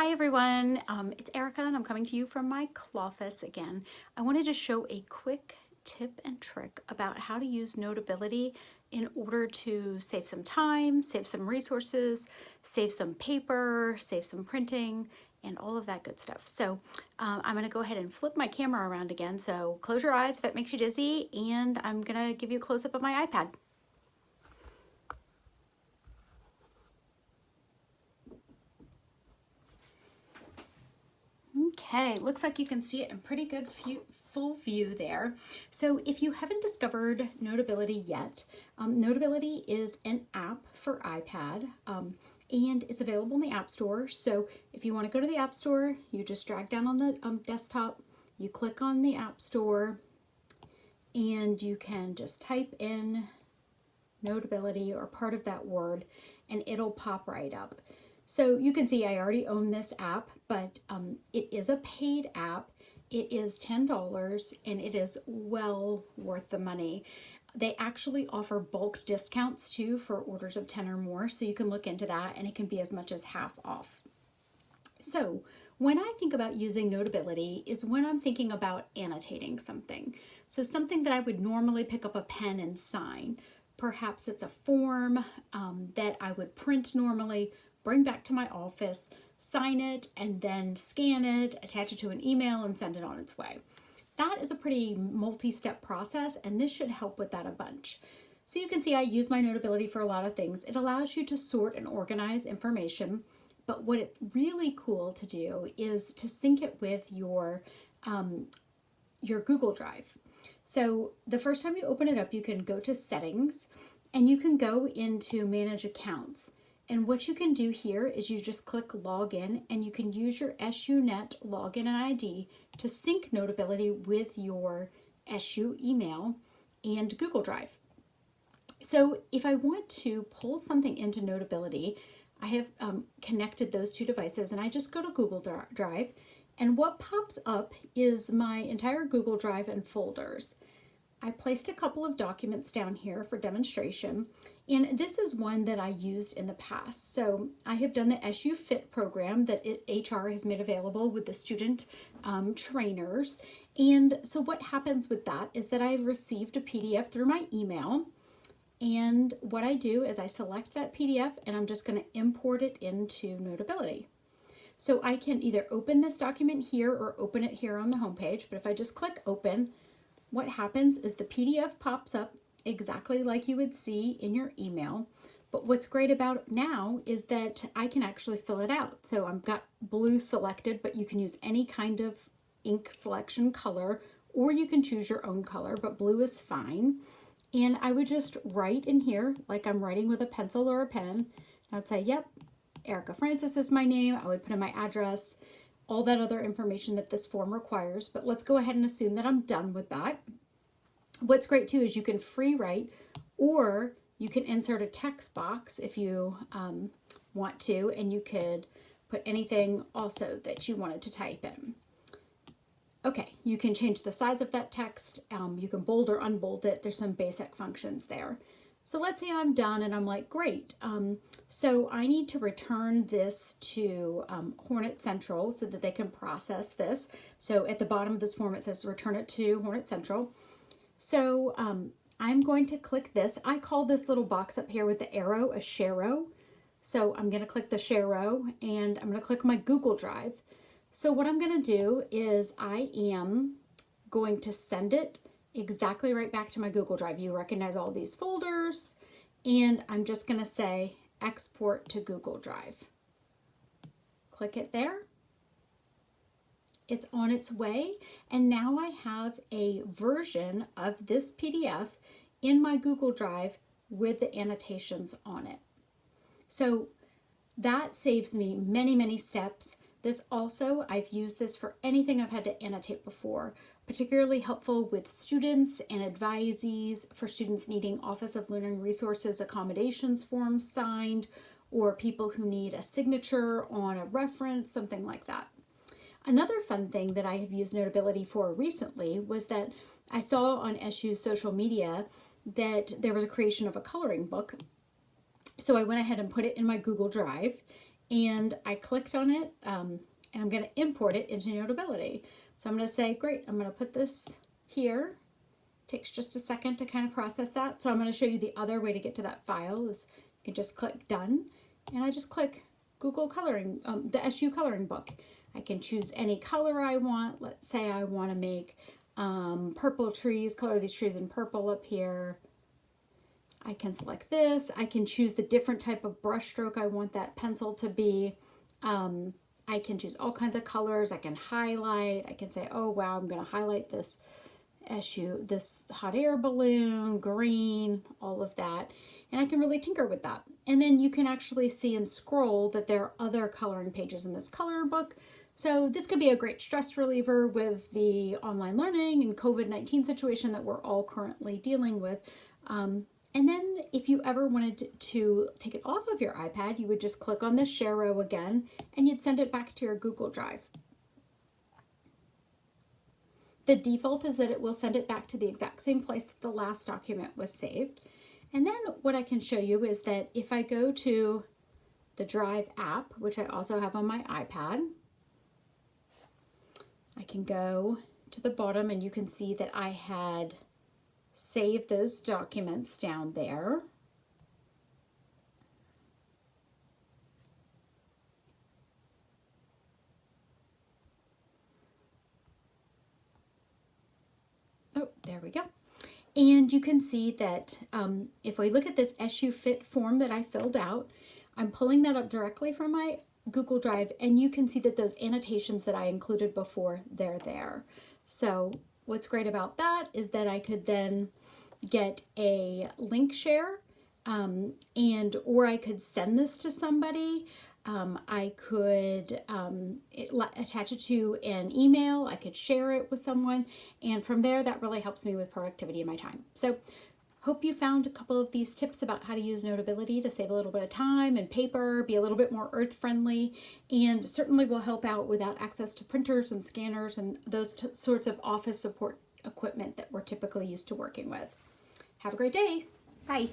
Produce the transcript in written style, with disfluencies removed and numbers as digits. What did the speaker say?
Hi everyone, it's Erica and I'm coming to you from my Clawfus again. I wanted to show a quick tip and trick about how to use Notability in order to save some time, save some resources, save some paper, save some printing, and all of that good stuff. So I'm going to go ahead and flip my camera around again. So close your eyes if it makes you dizzy, and I'm going to give you a close-up of my iPad. Okay, looks like you can see it in pretty good full view there. So if you haven't discovered Notability yet, Notability is an app for iPad and it's available in the App Store. So if you want to go to the App Store, you just drag down on the desktop, you click on the App Store, and you can just type in Notability or part of that word and it'll pop right up. So you can see I already own this app, but it is a paid app. It is $10 and it is well worth the money. They actually offer bulk discounts too for orders of 10 or more, so you can look into that and it can be as much as half off. So when I think about using Notability is when I'm thinking about annotating something. So something that I would normally pick up a pen and sign. Perhaps it's a form that I would print normally, bring back to my office, sign it, and then scan it, attach it to an email, and send it on its way. That is a pretty multi-step process, and this should help with that a bunch. So you can see I use my Notability for a lot of things. It allows you to sort and organize information, but what it's really cool to do is to sync it with your Google Drive. So the first time you open it up, you can go to Settings, and you can go into Manage Accounts. And what you can do here is you just click Login, and you can use your SUNet login and ID to sync Notability with your SU email and Google Drive. So if I want to pull something into Notability, I have connected those two devices, and I just go to Google Drive, and what pops up is my entire Google Drive and folders. I placed a couple of documents down here for demonstration, and this is one that I used in the past. So I have done the SU Fit program that HR has made available with the student trainers. And so what happens with that is that I've received a PDF through my email. And what I do is I select that PDF and I'm just going to import it into Notability. So I can either open this document here or open it here on the home page. But if I just click open, what happens is the PDF pops up exactly like you would see in your email. But what's great about it now is that I can actually fill it out. So I've got blue selected, but you can use any kind of ink selection color, or you can choose your own color, but blue is fine. And I would just write in here like I'm writing with a pencil or a pen. I'd say, yep, Erika Francis is my name. I would put in my address, all that other information that this form requires, but let's go ahead and assume that I'm done with that. What's great too is you can free write, or you can insert a text box if you want to, and you could put anything also that you wanted to type in. Okay, you can change the size of that text. You can bold or unbold it. There's some basic functions there. So let's say I'm done and I'm like, great. So I need to return this to Hornet Central so that they can process this. So at the bottom of this form, it says return it to Hornet Central. So I'm going to click this. I call this little box up here with the arrow a Share-O. So I'm going to click the Share-O and I'm going to click my Google Drive. So what I'm going to do is I am going to send it exactly right back to my Google Drive. You recognize all these folders, and I'm just going to say export to Google Drive. Click it there. It's on its way, and now I have a version of this PDF in my Google Drive with the annotations on it. So that saves me many, many steps. This also, I've used this for anything I've had to annotate before, particularly helpful with students and advisees, for students needing Office of Learning Resources accommodations forms signed, or people who need a signature on a reference, something like that. Another fun thing that I have used Notability for recently was that I saw on SU's social media that there was a creation of a coloring book. So I went ahead and put it in my Google Drive, and I clicked on it, and I'm going to import it into Notability. So I'm going to say, great, I'm going to put this here. Takes just a second to kind of process that. So I'm going to show you the other way to get to that file is you can just click done, and I just click Google coloring, the SU coloring book. I can choose any color I want. Let's say I want to make purple trees, color these trees in purple up here. I can select this. I can choose the different type of brush stroke I want that pencil to be. I can choose all kinds of colors. I can highlight. I can say, oh wow, I'm going to highlight this this hot air balloon, green, all of that. And I can really tinker with that. And then you can actually see and scroll that there are other coloring pages in this color book. So this could be a great stress reliever with the online learning and COVID-19 situation that we're all currently dealing with. And then if you ever wanted to take it off of your iPad, you would just click on this share row again, and you'd send it back to your Google Drive. The default is that it will send it back to the exact same place that the last document was saved. And then what I can show you is that if I go to the Drive app, which I also have on my iPad, I can go to the bottom and you can see that I had saved those documents down there. Oh, there we go. And you can see that if we look at this SU Fit form that I filled out, I'm pulling that up directly from my Google Drive, and you can see that those annotations that I included before, they're there. So what's great about that is that I could then get a link share, or I could send this to somebody. I could attach it to an email. I could share it with someone. And from there, that really helps me with productivity in my time. So hope you found a couple of these tips about how to use Notability to save a little bit of time and paper, be a little bit more earth friendly, and certainly will help out without access to printers and scanners and those sorts of office support equipment that we're typically used to working with. Have a great day. Bye.